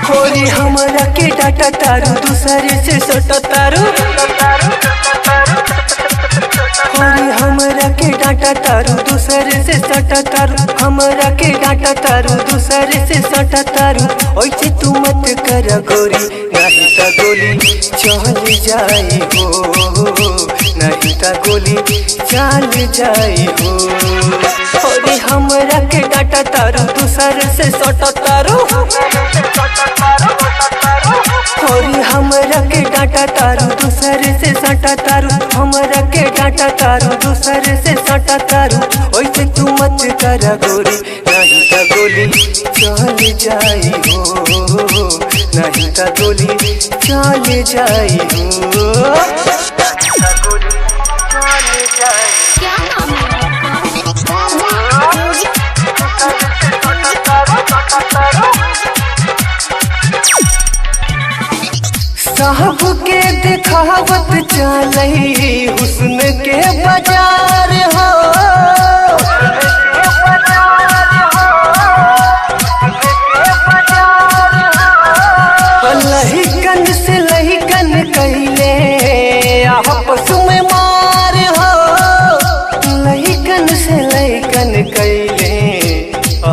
खोरी हमरा के डाटा तारू दूसरे से सटा तारू। खोरी हमरा के डाटा तारू दूसरे से सटा तारू। हमरा के डाटा तारू दूसरे से सटा तारू। ऐसे तू मत कर गोरी नहीं ता गोली चल जाई हो। नहीं ता गोली चल जाई हो। खोरी हमरा के डाटा तारू दूसरे से सटा तारू। खोरी हमरा के डाटा तारू दूसरे से सटा तारू। हमरा के डाटा तारू दूसरे से सटा तारू। ऐसे तू मत कर गोरी नहीं ता गोली चल जाई हो। नहीं ता गोली चल जाई हो। साहब के दिखावत चलई हुस्न के बाजार हो। लहिकन से लहिकन कैले आपस में मार हो। लहिकन से लहिकन कैले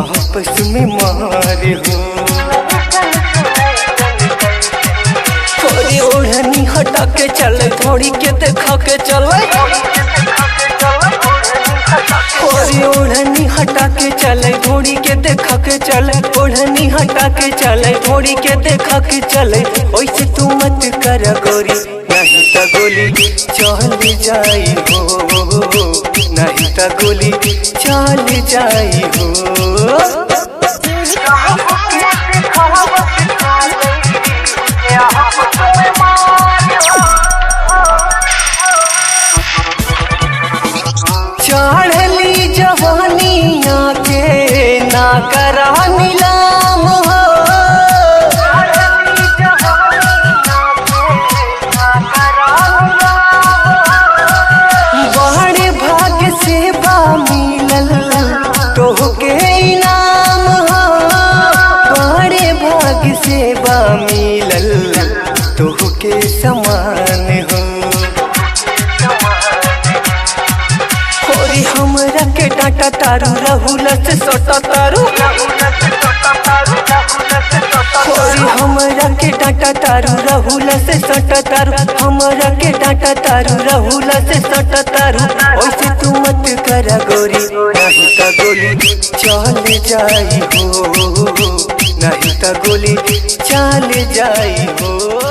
आपस में मार हो। ओढ़नी हटा के चले थोड़ी के देखा के चले। ओढ़नी हटा के चले थोड़ी के देखा के चले। ओढ़नी हटा के चले थोड़ी के देखा के चले। ऐसे तू मत कर गोरी नहीं ता गोली चल जाई हो। नहीं ता गोली चल जाई हो। चढ़ली जवानिया के ना करा नीलाम हो। बड़े भाग्य से बा मिलल तोहके इनाम हो। बड़े भाग्य से बा मिलल तोहके समान हो। खोरी हमरा के डाटा तारू राहुल से सटा तारू। खोरी हमरा के डाटा तारू राहुल से सटा तारू। हमरा के डाटा तारू राहुल से सटा तारू। ऐसे तू मत कर गोरी नहीं ता गोली चल जाई हो। नहीं ता गोली चल जाई हो।